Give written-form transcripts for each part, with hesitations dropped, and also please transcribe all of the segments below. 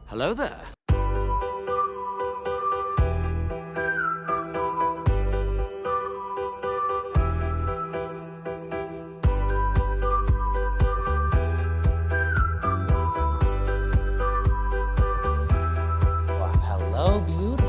Hello there. Well, hello, beautiful.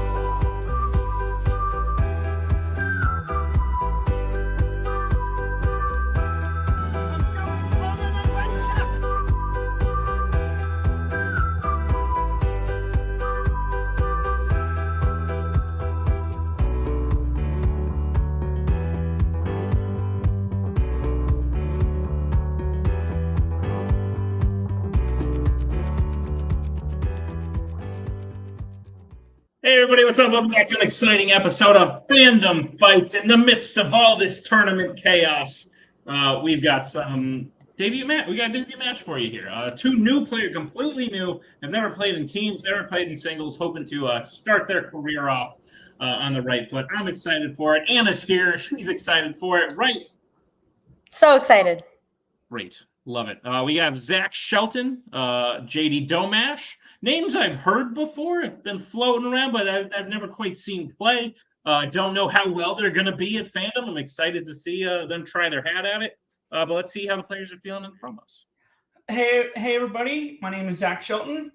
Hey everybody, what's up? Welcome back to an exciting episode of Fandom Fights. In the midst of all this tournament chaos, we've got some debut match. We got a debut match for you here. Two new players, completely new, have never played in teams, never played in singles, hoping to start their career off on the right foot. I'm excited for it. Anna's here; she's excited for it. Right? So excited. Great. Love it. We have Zach Shelton, JD Domash. Names I've heard before, have been floating around, but I've never quite seen play. Don't know how well they're going to be at Fandom. I'm excited to see them try their hat at it. But let's see how the players are feeling in the promos. Hey everybody. My name is Zach Shelton.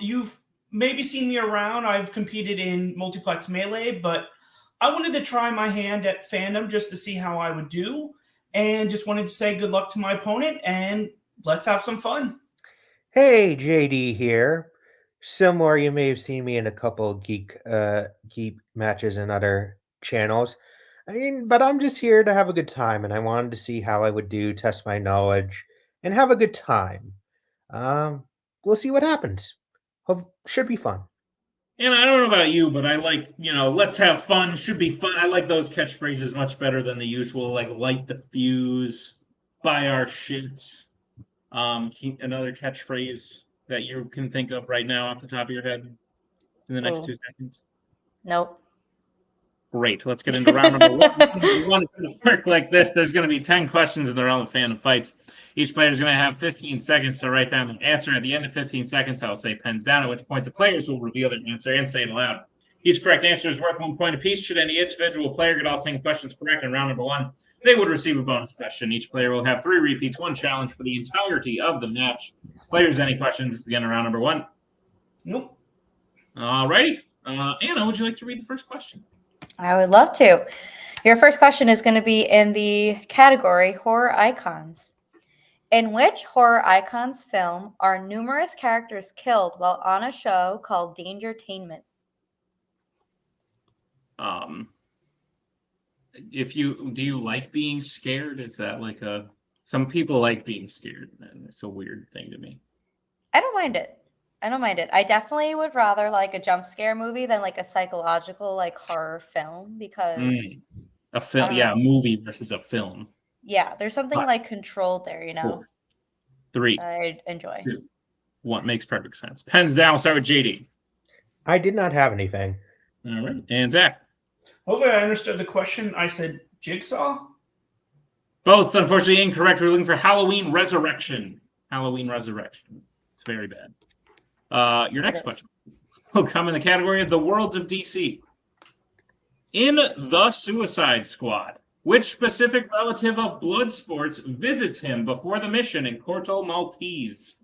You've maybe seen me around. I've competed in Multiplex Melee, but I wanted to try my hand at Fandom just to see how I would do. And just wanted to say good luck to my opponent, and let's have some fun. Hey, JD here. Similar, you may have seen me in a couple geek matches and other channels. But I'm just here to have a good time, and I wanted to see how I would do, test my knowledge, and have a good time. We'll see what happens. Should be fun. And I don't know about you, but I like, let's have fun, should be fun. I like those catchphrases much better than the usual, like light the fuse, buy our shit. Another catchphrase that you can think of right now off the top of your head in the next 2 seconds? Nope. Great. Let's get into round number one. Round one is going to work like this. There's going to be 10 questions in the round of Fandom Fights. Each player is going to have 15 seconds to write down an answer. At the end of 15 seconds, I'll say pens down, at which point the players will reveal their answer and say it aloud. Each correct answer is worth 1 point apiece. Should any individual player get all 10 questions correct in round number one, they would receive a bonus question. Each player will have 3 repeats, 1 challenge for the entirety of the match. Players, any questions again in round number one? Nope. All righty. Anna, would you like to read the first question? I would love to. Your first question is going to be in the category Horror Icons. In which Horror Icons film are numerous characters killed while on a show called Dangertainment? Do you like being scared? Is that like some people like being scared, and it's a weird thing to me. I don't mind it. I definitely would rather like a jump scare movie than like a psychological like horror film because a film, a movie versus a film. Yeah, there's something like controlled there, 4, 3, I enjoy. 2, 1 makes perfect sense. Pens down. We'll start with JD. I did not have anything. All right, and Zach. Hopefully I understood the question. I said Jigsaw. Both, unfortunately, incorrect. We're looking for Halloween Resurrection. Halloween Resurrection. It's very bad. Your next question will come in the category of the Worlds of DC. In The Suicide Squad, which specific relative of Bloodsport's visits him before the mission in Corto Maltese?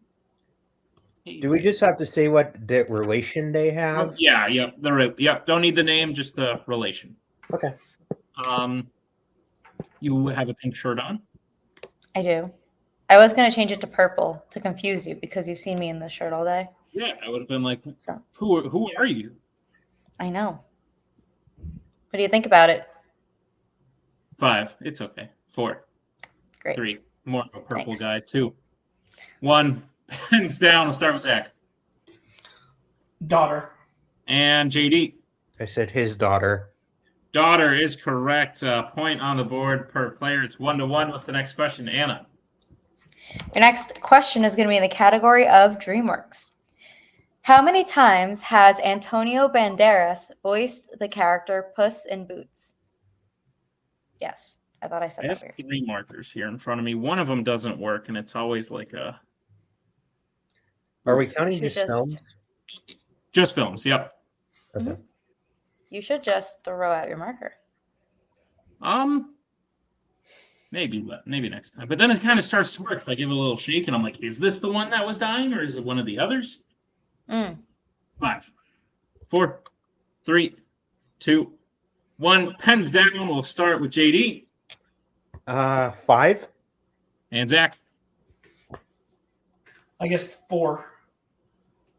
Do we just have to say what the relation they have? Yep. Don't need the name, just the relation. Okay. You have a pink shirt on? I do. I was going to change it to purple to confuse you because you've seen me in this shirt all day. Yeah, I would have been like, who are you? I know. What do you think about it? 5. It's okay. 4. Great. 3. More of a purple Thanks. guy. 2. 1. Pens down. We'll start with Zach. Daughter. And JD. I said his daughter. Daughter is correct. Point on the board per player. It's 1-1. What's the next question, Anna? Your next question is going to be in the category of DreamWorks. How many times has Antonio Banderas voiced the character Puss in Boots? Yes, I thought I said I that have weird. 3 markers here in front of me. One of them doesn't work, and it's always like a... Are we counting just films? Just films. Yep. Okay. You should just throw out your marker. Maybe next time. But then it kind of starts to work. If I give it a little shake and I'm like, is this the one that was dying or is it one of the others? 5, 4, 3, 2, 1. Pens down. We'll start with JD. 5. And Zach. I guess 4.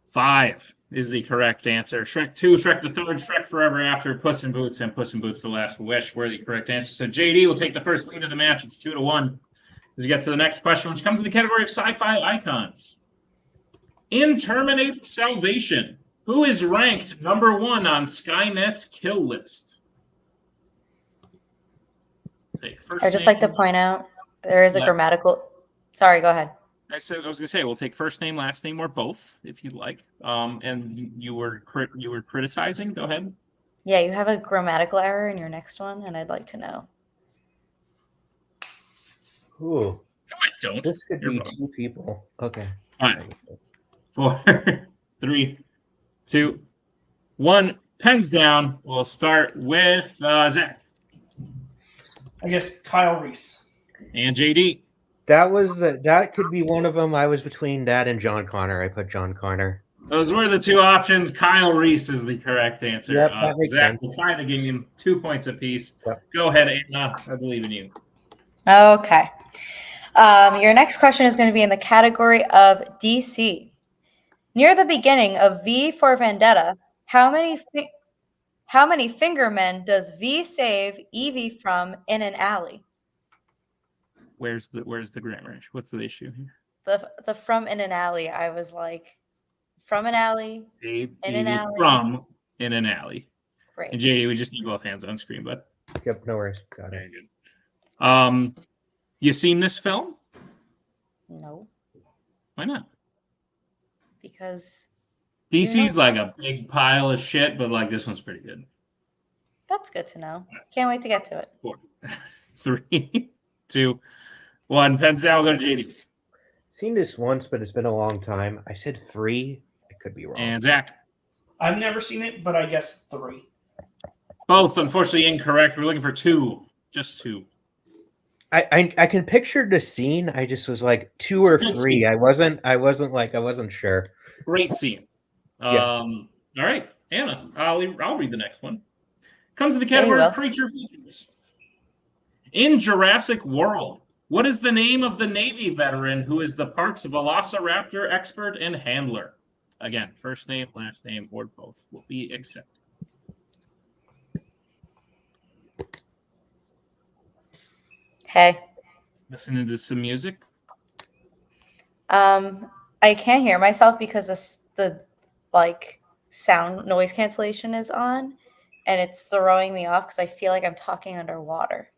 5 is the correct answer. Shrek 2, Shrek the Third, Shrek Forever After, Puss in Boots, and Puss in Boots: The Last Wish were the correct answers. So JD will take the first lead of the match. It's 2-1. As we get to the next question, which comes in the category of sci-fi icons. In Terminator Salvation, who is ranked number 1 on Skynet's kill list? I'd just like to point out there is a grammatical. Sorry, go ahead. I was going to say we'll take first name, last name, or both if you'd like. And you were criticizing. Go ahead. Yeah, you have a grammatical error in your next one, and I'd like to know. Ooh. No, I don't. This could You're be wrong. 2 people. Okay. 5, 4, 3, 2, 1. Pens down. We'll start with Zach. I guess Kyle Reese. And JD. That could be one of them. I was between that and John Connor. I put John Connor. Those were the 2 options. Kyle Reese is the correct answer. Yep, that makes Zach sense. will tie the game, 2 points apiece. Yep. Go ahead, Anna. I believe in you. Okay. Your next question is going to be in the category of DC. Near the beginning of V for Vendetta, how many fingermen does V save Evie from in an alley? Where's the grammar? What's the issue here? The from in an alley. I was like, from an alley, in an alley. From in an alley. Great. And JD, we just need both hands on screen, but Yep, no worries. Got very it. good. You seen this film? No, Why not? because DC's like a big pile of shit, but like this one's pretty good. that's good to know. Can't wait to get to it. 4, 3, 2, 1. Pens down. We'll go to JD. Seen this once, but it's been a long time. I said 3. I could be wrong. And Zach. I've never seen it, but I guess 3. Both, unfortunately, incorrect. We're looking for 2. Just 2. I can picture the scene. I just was like 2 or 3. I wasn't sure. Great scene. Yeah. All right, Anna. I'll read the next one. Comes in the category of creature features. In Jurassic World, what is the name of the Navy veteran who is the Parks Velociraptor expert and handler? Again, first name, last name, or both will be accepted. Hey. Listening to some music. I can't hear myself because the sound noise cancellation is on, and it's throwing me off because I feel like I'm talking underwater.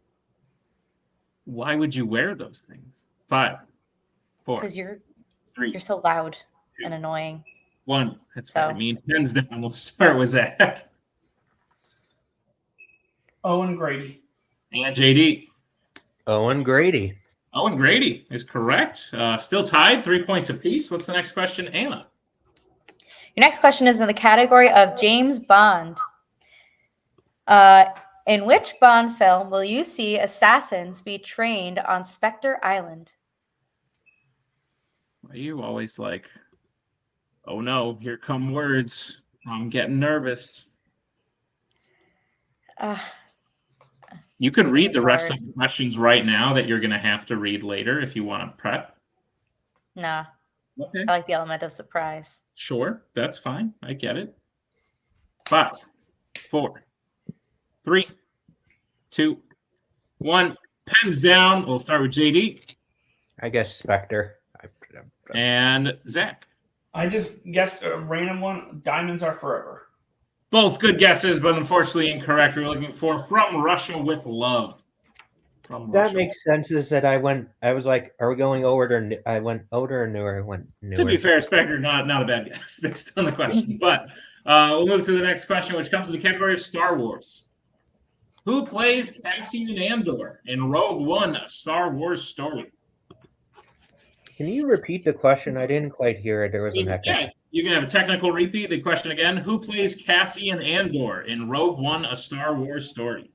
Why would you wear those things? 5, 4, Because you're 3, so loud and annoying. 1. That's So- very mean. Pens down. We'll start with Zach. Owen Grady. And JD. Owen Grady. Owen Grady is correct. Still tied, 3 points apiece. What's the next question, Anna? Your next question is in the category of James Bond. In which Bond film will you see assassins be trained on Spectre Island? Are you always like, oh no, here come words. I'm getting nervous. You could read the rest of the questions right now that you're going to have to read later if you want to prep. Nah, Okay. I like the element of surprise. Sure, that's fine. I get it. 5, 4, 3, 2, 1. Pens down. We'll start with JD I guess Spectre. and Zach. I just guessed a random one. Diamonds Are Forever. Both good guesses, but unfortunately incorrect. We're looking for From Russia with Love. From That Russia. makes sense. Is that I was like, are we going older? I went older or newer? I went newer. To be fair, Spectre, not a bad guess based on the question. But we'll move to the next question, which comes in the category of Star Wars. Who plays Cassian Andor in Rogue One, a Star Wars story? Can you repeat the question? I didn't quite hear it. There was an echo. Yeah, You can have a technical repeat. The question again: who plays Cassian Andor in Rogue One: A Star Wars Story?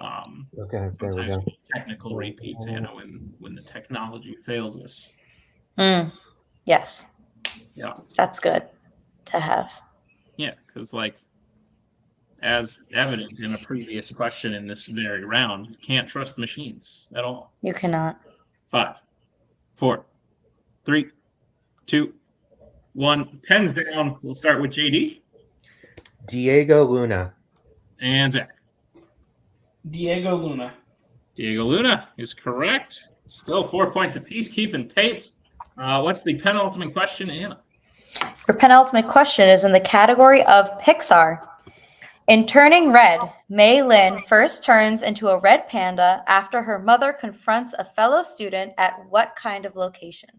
Okay, there we Sometimes go. we get technical repeats, Anna, when the technology fails us. Yes. Yeah. That's good to have. Yeah, because as evident in a previous question in this very round, you can't trust machines at all. You cannot. 5, 4, 3, 2, 1. Pens down. We'll start with JD. Diego Luna. And Zach. Diego Luna. Diego Luna is correct. Still 4 points apiece, keeping pace. What's the penultimate question, Anna? Your penultimate question is in the category of Pixar. In Turning Red, Mei Lin first turns into a red panda after her mother confronts a fellow student at what kind of location?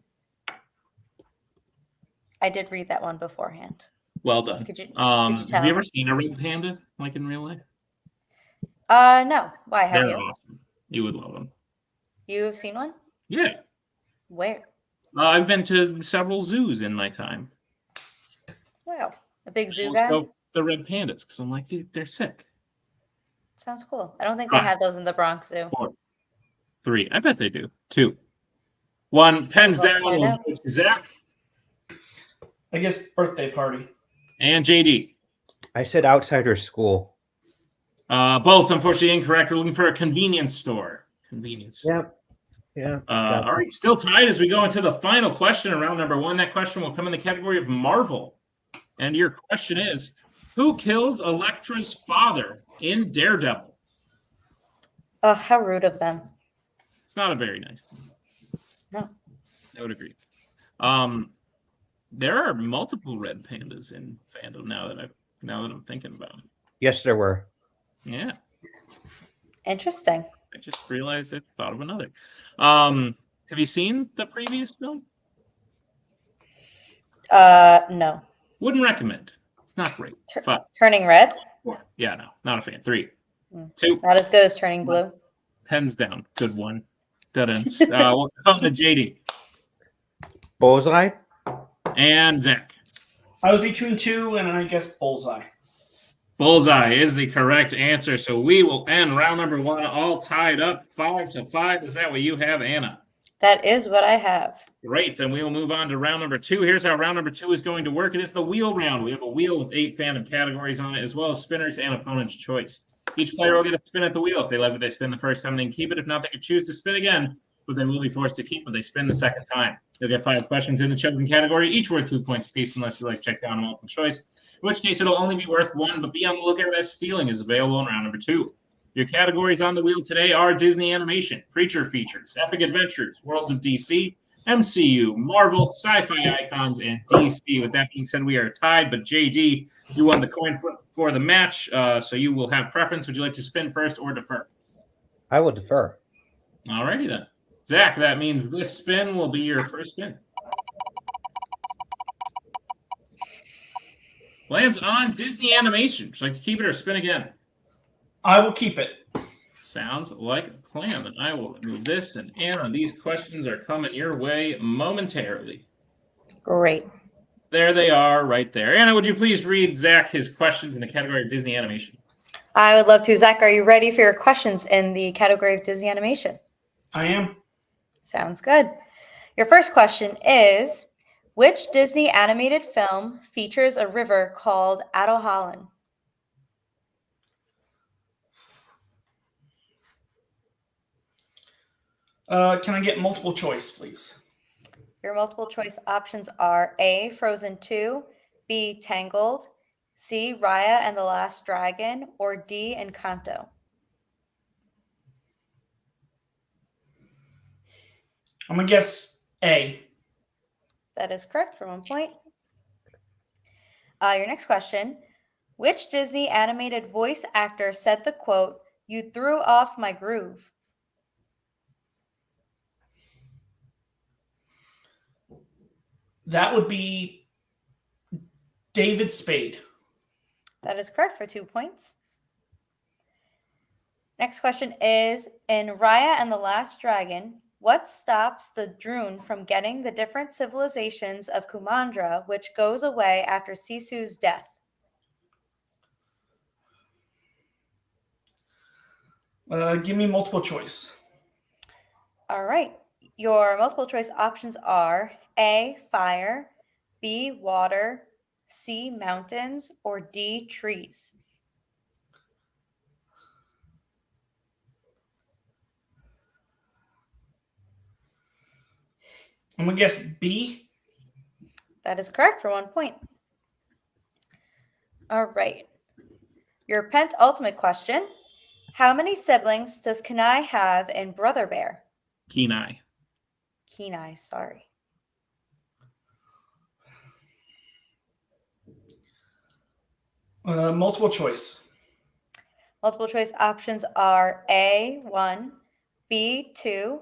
I did read that one beforehand. Well done. Could you Have tell? you ever seen a red panda, like in real life? No. Why? Have They're you? awesome. You would love them. You have seen one? Yeah. Where? I've been to several zoos in my time. Wow. A big zoo Let's guy? go the red pandas, because I'm like, dude, they're sick. Sounds cool. I don't think they 5, have those in the Bronx Zoo. 4, 3. I bet they do. 2, 1. Pens We'll down. find We'll out. go to Zach I guess birthday party. and JD. I said outsider school. Both, unfortunately, incorrect. We're looking for a convenience store. Convenience. Yep. Yeah. All right, still tied as we go into the final question of round number 1. That question will come in the category of Marvel. And your question is, who killed Elektra's father in Daredevil? Oh, how rude of them. It's not a very nice thing. No. I would agree. There are multiple red pandas in Fandom now that I'm thinking about it. Yes, there were. Yeah. Interesting. I just realized I thought of another. Have you seen the previous film? No. Wouldn't recommend. It's not great. 5, Turning Red? 4. Yeah, no, not a fan. 3, Mm. 2. Not as good as Turning Blue. Pens down. Good one. Dead ends. We'll come to JD Bullseye. and Zach. I was between 2 and I guess Bullseye. Bullseye is the correct answer. So we will end round number 1 all tied up 5-5. Is that what you have, Anna? That is what I have. Great. Then we will move on to round number 2. Here's how round number 2 is going to work. It is the wheel round. We have a wheel with 8 Fandom categories on it, as well as spinners and opponent's choice. Each player will get a spin at the wheel. If they like what they spin the first time, they can keep it. If not, they can choose to spin again, but they will be forced to keep what they spin the second time. You'll get 5 questions in the chosen category, each worth 2 points apiece, unless you like check down a multiple choice, in which case it'll only be worth 1, but be on the lookout as stealing is available in round number 2. Your categories on the wheel today are Disney Animation, Creature Features, Epic Adventures, Worlds of DC, MCU, Marvel, Sci-Fi Icons, and DC. With that being said, we are tied, but JD, you won the coin flip for the match, so you will have preference. Would you like to spin first or defer? I will defer. All righty then. Zach, that means this spin will be your first spin. Lands on Disney Animation. Would you like to keep it or spin again? I will keep it. Sounds like a plan. Then I will remove this, and Anna, these questions are coming your way momentarily. Great. There they are, right there. Anna, would you please read Zach his questions in the category of Disney Animation? I would love to. Zach, are you ready for your questions in the category of Disney Animation? I am. Sounds good. Your first question is, which Disney animated film features a river called Adelholland? Can I get multiple choice, please? Your multiple choice options are A, Frozen 2, B, Tangled, C, Raya and the Last Dragon, or D, Encanto. I'm going to guess A. That is correct for 1 point. Your next question. Which Disney animated voice actor said the quote, "You threw off my groove"? That would be David Spade. That is correct for 2 points. Next question is, in Raya and the Last Dragon, What stops the Droon from getting the different civilizations of Kumandra, which goes away after Sisu's death? Give me multiple choice. All right. Your multiple choice options are A, fire, B, water, C, mountains, or D, trees. I'm going to guess B. That is correct for 1 point. All right. Your penultimate question. How many siblings does Kenai have in Brother Bear? Kenai. Kenai, sorry. Multiple choice. Multiple choice options are A1, B2,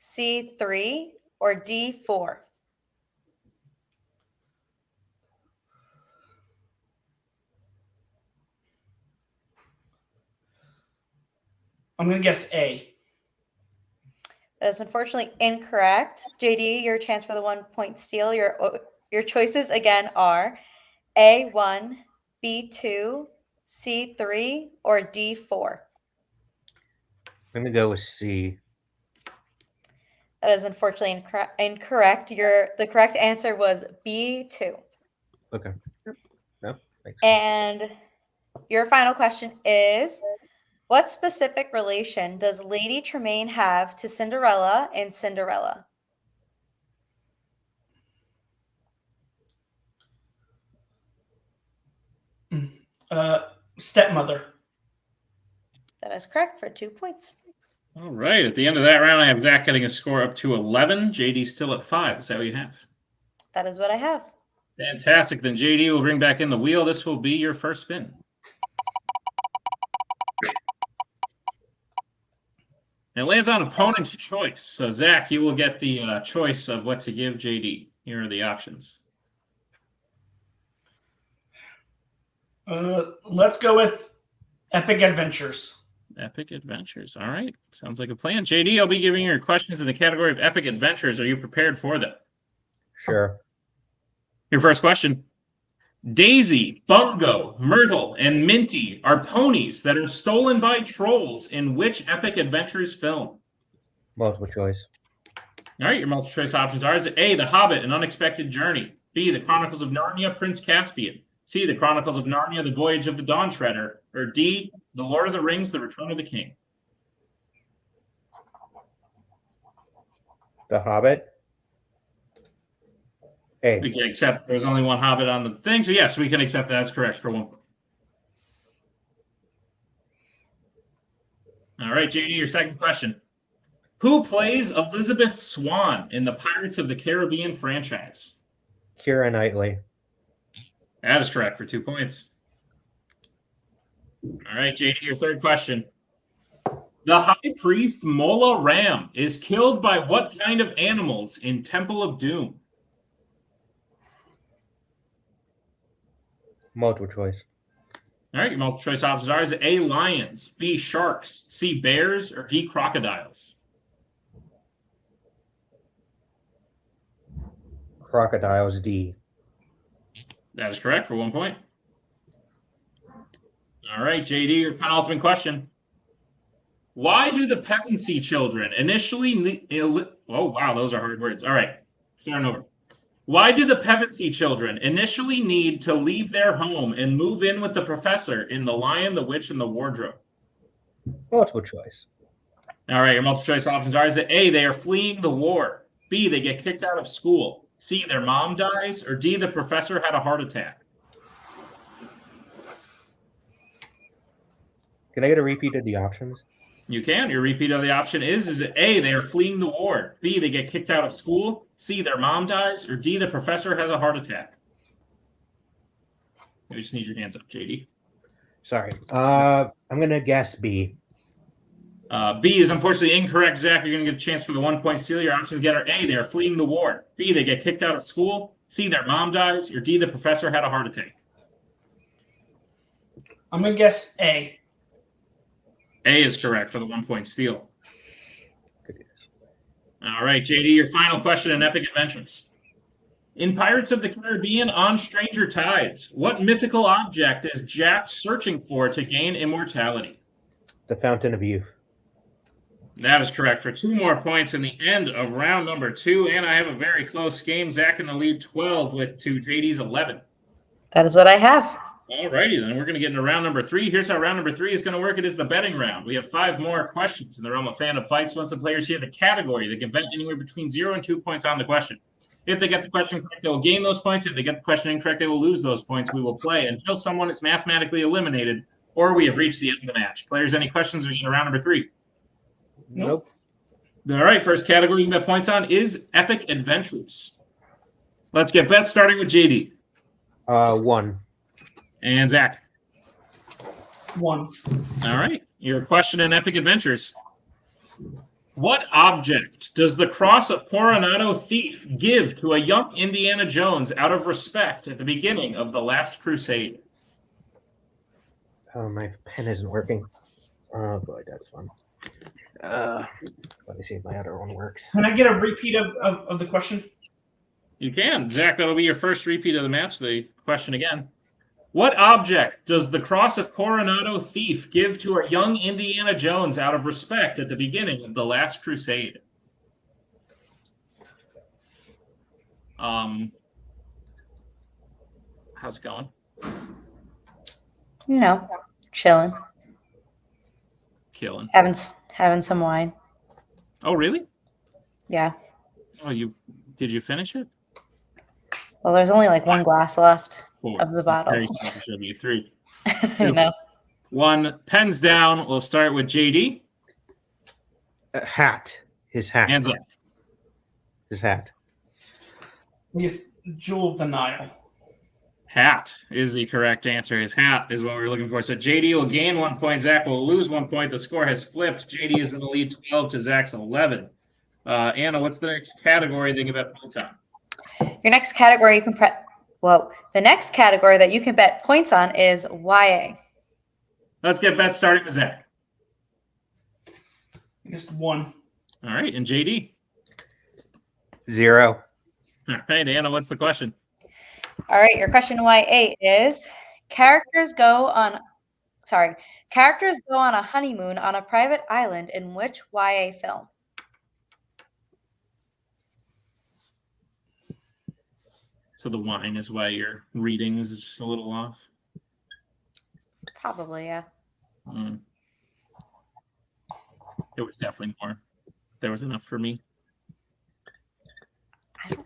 C3, or D4. I'm going to guess A. That is unfortunately incorrect. JD, your chance for the 1 point steal. Your choices again are A1, B2, C3, or D4. I'm gonna go with C. That is unfortunately incorrect. The correct answer was B2. Okay. No, thanks. And your final question is, what specific relation does Lady Tremaine have to Cinderella in Cinderella? Stepmother. That is correct for 2 points. All right. At the end of that round, I have Zach getting a score up to 11. JD still at 5. Is that what you have? That is what I have. Fantastic. Then JD will bring back in the wheel. This will be your first spin. It lands on opponent's choice. So, Zach, you will get the choice of what to give JD. Here are the options. Let's go with Epic Adventures. Epic Adventures. All right. Sounds like a plan. JD, I'll be giving you your questions in the category of Epic Adventures. Are you prepared for them? Sure. Your first question. Daisy, Bungo, Myrtle, and Minty are ponies that are stolen by trolls in which Epic Adventures film? Multiple choice. All right, your multiple choice options are: is it A, The Hobbit, An Unexpected Journey, B, The Chronicles of Narnia, Prince Caspian, C, The Chronicles of Narnia, The Voyage of the Dawn Treader, or D, The Lord of the Rings, The Return of the King? The Hobbit. A. We can accept there's only one Hobbit on the thing, so yes, we can accept that. That's correct for 1 point. All right, JD, your second question. Who plays Elizabeth Swann in the Pirates of the Caribbean franchise? Keira Knightley. That is correct for 2 points. All right, JD, your third question. The High Priest Mola Ram is killed by what kind of animals in Temple of Doom? Multiple choice. All right, your multiple choice options are: is it A, lions, B, sharks, C, bears, or D, crocodiles? Crocodiles. D. That is correct for 1 point. All right, JD, your penultimate question. Why do the Pevensey children initially... Oh, wow, those are hard words. All right, starting over. Why do the Pevensey children initially need to leave their home and move in with the professor in The Lion, the Witch, and the Wardrobe? Multiple choice. All right, your multiple choice options are: is it A, they are fleeing the war, B, they get kicked out of school, C, their mom dies, or D, the professor had a heart attack? Can I get a repeat of the options? You can. Your repeat of the option is it A, they are fleeing the war, B, they get kicked out of school, C, their mom dies, or D, the professor has a heart attack? You just need your hands up, JD. Sorry. I'm gonna guess B. B is unfortunately incorrect, Zach. You're going to get a chance for the 1 point steal. Your options again are A, they are fleeing the war, B, they get kicked out of school, C, their mom dies, or D, the professor had a heart attack. I'm going to guess A. A is correct for the 1 point steal. All right, JD, your final question in Epic Adventures. In Pirates of the Caribbean on Stranger Tides, what mythical object is Jack searching for to gain immortality? The Fountain of Youth. That is correct for 2 more points in the end of round number 2. And I have a very close game. Zach in the lead 12 with JD's 11. That is what I have. All righty, then we're going to get into round number 3. Here's how round number 3 is going to work. It is the betting round. We have 5 more questions in the realm of Fandom fights. Once the players hear the category, they can bet anywhere between 0 and 2 points on the question. If they get the question correct, they will gain those points. If they get the question incorrect, they will lose those points. We will play until someone is mathematically eliminated or we have reached the end of the match. Players, any questions? We get round number 3. Nope. All right, first category you can bet points on is Epic Adventures. Let's get bets starting with JD. 1. And Zach. 1. All right, your question in Epic Adventures. What object does the Cross of Coronado Thief give to a young Indiana Jones out of respect at the beginning of The Last Crusade? Oh, my pen isn't working. Oh, boy, that's fun. Let me see if my other one works. Can I get a repeat of the question? You can. Zach, that'll be your first repeat of the match. The question again. What object does the Cross of Coronado Thief give to a young Indiana Jones out of respect at the beginning of The Last Crusade? How's it going? Chilling. Killing. Having some wine. Oh, really? Yeah. Oh, did you finish it? Well, there's only like 1 glass left 4. of the bottle. Very selfish of you. 3. I know. 1. Pens down. We'll start with JD. Hat. His hat. Hands up. His hat. Yes, Jewel of the Nile. Hat is the correct answer. His hat is what we're looking for. So JD will gain 1 point. Zach will lose 1 point. The score has flipped. JD is in the lead 12 to Zach's 11. Anna, what's the next category they can bet points on? Your next category the next category that you can bet points on is YA. Let's get bets starting with Zach. Just 1. All right, and JD. 0. All right, Anna, what's the question? All right, your question YA is characters go on a honeymoon on a private island in which YA film? So the wine is why your reading is just a little off. Probably, yeah. It was definitely more. There was enough for me.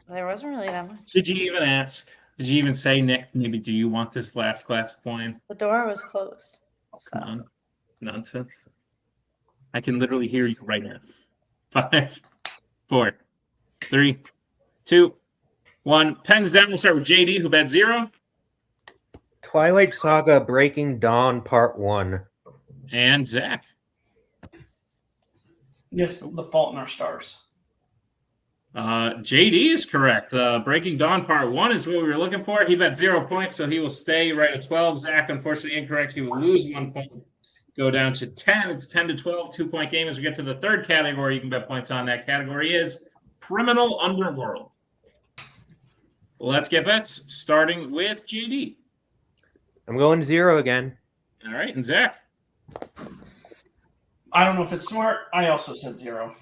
There wasn't really that much. Did you even ask? Did you even say, Nick, maybe do you want this last glass of wine? The door was closed. Come on. Nonsense. I can literally hear you right now. 5, 4, 3, 2, 1. Pens down. We'll start with JD, who bet 0. Twilight Saga Breaking Dawn Part 1. And Zach. Yes, The Fault in Our Stars. JD is correct. Breaking Dawn Part 1 is what we were looking for. He bet 0 points, so he will stay right at 12. Zach, unfortunately, incorrect. He will lose 1 point. Go down to 10. It's 10 to 12, 2-point game. As we get to the third category, you can bet points on. That category is Criminal Underworld. Let's get bets, starting with JD. I'm going 0 again. All right, and Zach. I don't know if it's smart. I also said 0.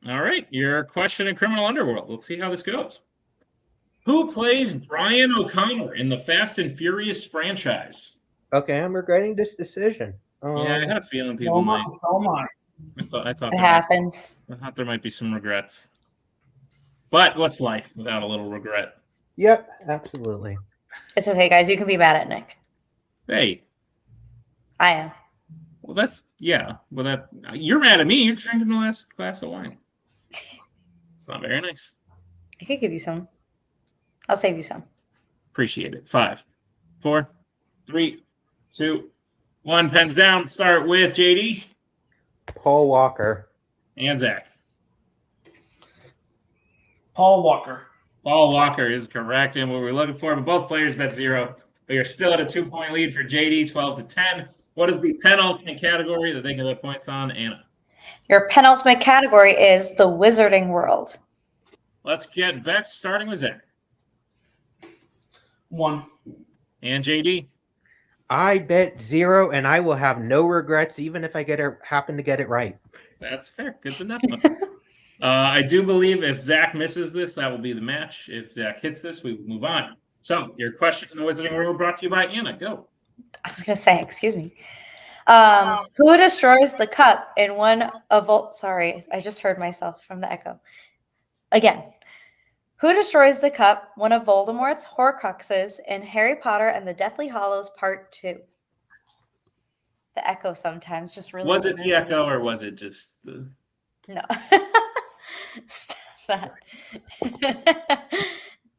All right, your question in Criminal Underworld. Let's see how this goes. Who plays Brian O'Connor in the Fast and Furious franchise? Okay, I'm regretting this decision. Yeah, I had a feeling people might. I thought It happens. I thought there might be some regrets. But what's life without a little regret? Yep, absolutely. It's okay, guys. You can be mad at Nick. Hey. I am. Well, that's, yeah. Well, that you're mad at me. You're drinking the last glass of wine. It's not very nice. I could give you some. I'll save you some. Appreciate it. 5, 4, 3, 2, 1. Pens down. Start with JD. Paul Walker. And Zach. Paul Walker. Paul Walker is correct, and what we're looking for, but both players bet 0. We are still at a 2-point lead for JD, 12 to 10. What is the penultimate category that they can bet points on, Anna? Your penultimate category is the Wizarding World. Let's get bets starting with Zach. 1. And JD. I bet 0, and I will have no regrets, even if I happen to get it right. That's fair. Good to know. I do believe if Zach misses this, that will be the match. If Zach hits this, we move on. So, your question in the Wizarding World brought to you by Anna. Go. I was going to say, excuse me. Who destroys the cup in one of... Sorry, I just heard myself from the echo. Again. Who destroys the cup, one of Voldemort's Horcruxes in Harry Potter and the Deathly Hallows Part 2? The echo sometimes just really... Was it the echo or was it just the... No. Stop that.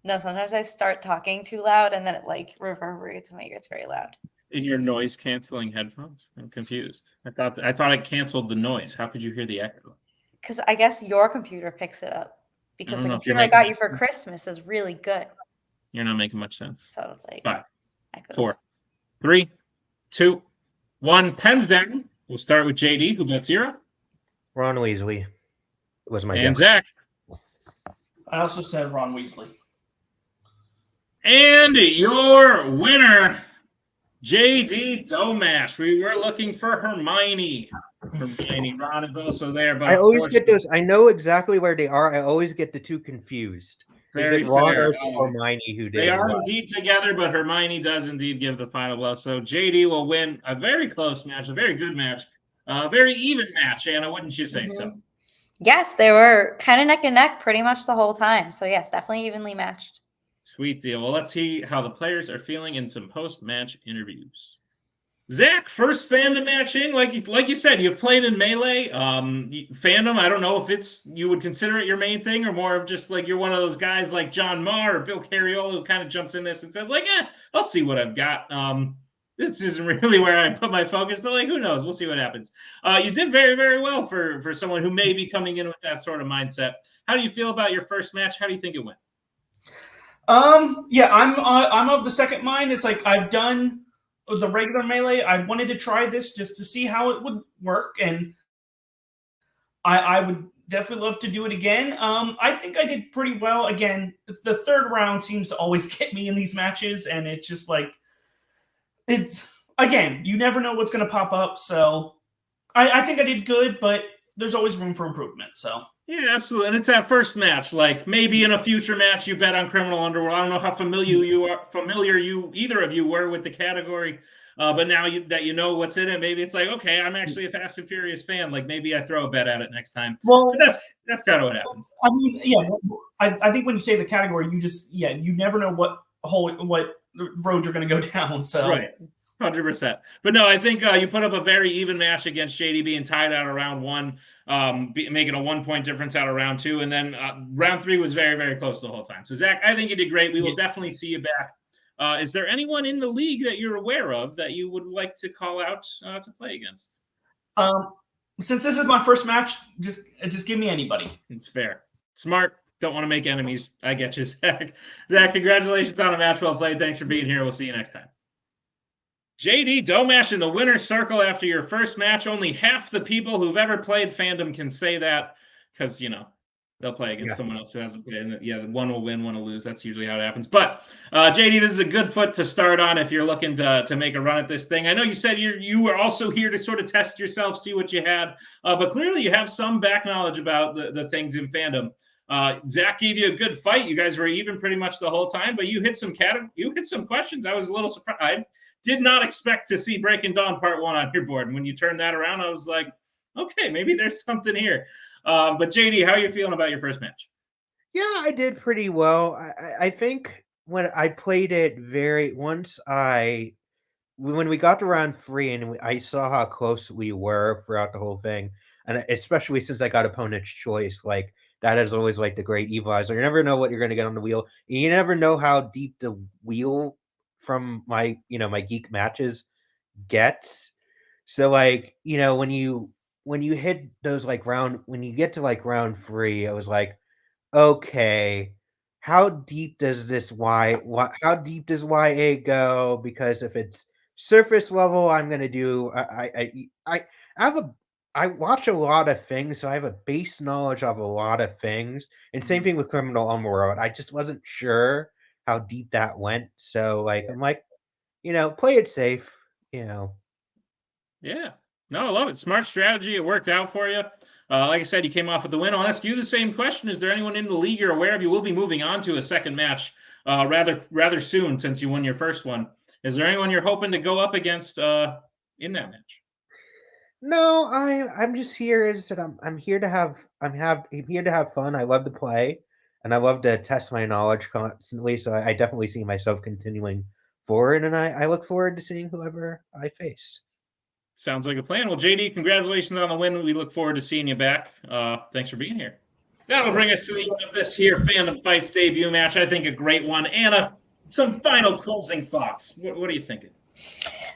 No, sometimes I start talking too loud and then it like reverberates in my ears very loud. In your noise canceling headphones? I'm confused. I thought it canceled the noise. How could you hear the echo? Because I guess your computer picks it up. Because the computer I got you for Christmas is really good. You're not making much sense. So like 5, echoes. 4, 3, 2, 1. Pens down. We'll start with JD, who bet 0. Ron Weasley was my And guess. Zach. I also said Ron Weasley. And your winner, JD Domash. We were looking for Hermione. Ron is also there, but I always get those. I know exactly where they are. I always get the two confused. Very Is it Ron fair. or Hermione who did They it? are indeed together, but Hermione does indeed give the final blow. So JD will win a very close match, a very good match, a very even match. Anna, wouldn't you say so? Yes, they were kind of neck and neck pretty much the whole time. So yes, definitely evenly matched. Sweet deal. Well, let's see how the players are feeling in some post-match interviews. Zach, first fandom matching, like you said, you've played in Melee. Fandom, I don't know if you would consider it your main thing or more of just like you're one of those guys like John Marr or Bill Carriola who kind of jumps in this and says like, I'll see what I've got. This isn't really where I put my focus, but like, who knows? We'll see what happens. You did very, very well for someone who may be coming in with that sort of mindset. How do you feel about your first match? How do you think it went? Yeah, I'm of the second mind. It's like I've done the regular Melee. I wanted to try this just to see how it would work, and I would definitely love to do it again. I think I did pretty well. Again, the third round seems to always get me in these matches, and it's just like again, you never know what's going to pop up. So I think I did good, but there's always room for improvement. So. Yeah, absolutely. And it's that first match. Like maybe in a future match you bet on Criminal Underworld. I don't know how familiar either of you were with the category. But now that you know what's in it, maybe it's like, okay, I'm actually a Fast and Furious fan. Like maybe I throw a bet at it next time. Well, but that's kind of what happens. I mean, yeah, I think when you say the category, you never know what road you're going to go down. So right. 100%. But no, I think you put up a very even match against JD being tied out of round 1, making a 1-point difference out of round 2. And then round 3 was very, very close the whole time. So, Zach, I think you did great. We will definitely see you back. Is there anyone in the league that you're aware of that you would like to call out to play against? Since this is my first match, just give me anybody. It's fair. Smart. Don't want to make enemies. I get you, Zach. Zach, congratulations on a match well played. Thanks for being here. We'll see you next time. JD Domash in the winner's circle after your first match. Only half the people who've ever played Fandom can say that because, they'll play against someone else who hasn't played. And yeah, one will win, one will lose. That's usually how it happens. But, JD, this is a good foot to start on if you're looking to make a run at this thing. I know you said you were also here to sort of test yourself, see what you had. But clearly you have some back knowledge about the things in Fandom. Zach gave you a good fight. You guys were even pretty much the whole time, but you hit some questions. I was a little surprised. I did not expect to see Breaking Dawn Part 1 on your board. And when you turned that around, I was like, okay, maybe there's something here. But JD, how are you feeling about your first match? Yeah, I did pretty well. I think when I played it when we got to round 3 and I saw how close we were throughout the whole thing, and especially since I got opponent's choice, like that is always like the great equalizer. You never know what you're going to get on the wheel. You never know how deep the wheel from my geek matches gets. So like, when you hit those when you get to like round 3, I was like, okay, how deep does YA go? Because if it's surface level, I'm gonna do I have I watch a lot of things, so I have a base knowledge of a lot of things. And same thing with Criminal Underworld. I just wasn't sure how deep that went. So like I'm like, play it safe, you know. Yeah. No, I love it. Smart strategy. It worked out for you. Like I said, you came off with the win. I'll ask you the same question. Is there anyone in the league you're aware of? You will be moving on to a second match rather soon since you won your first one. Is there anyone you're hoping to go up against in that match? No, I'm just here as that I'm here to I'm here to have fun. I love to play and I love to test my knowledge constantly. So I definitely see myself continuing forward and I look forward to seeing whoever I face. Sounds like a plan. Well, JD, congratulations on the win. We look forward to seeing you back. Thanks for being here. That'll bring us to the end of this here Fandom Fights debut match. I think a great one. Anna, some final closing thoughts. What are you thinking?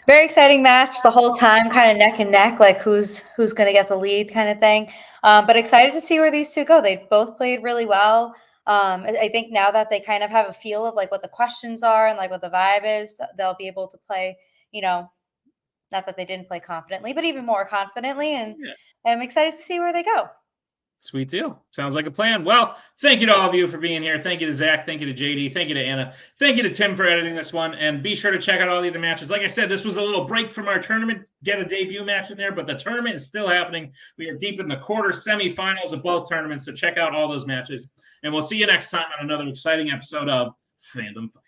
Very exciting match the whole time, kind of neck and neck, like who's going to get the lead kind of thing. But excited to see where these two go. They both played really well. I think now that they kind of have a feel of like what the questions are and like what the vibe is, they'll be able to play, not that they didn't play confidently, but even more confidently. And I'm excited to see where they go. Sweet deal. Sounds like a plan. Well, thank you to all of you for being here. Thank you to Zach. Thank you to JD. Thank you to Anna. Thank you to Tim for editing this one. And be sure to check out all the other matches. Like I said, this was a little break from our tournament. Get a debut match in there, but the tournament is still happening. We are deep in the quarter semifinals of both tournaments, so check out all those matches. And we'll see you next time on another exciting episode of Fandom Fights.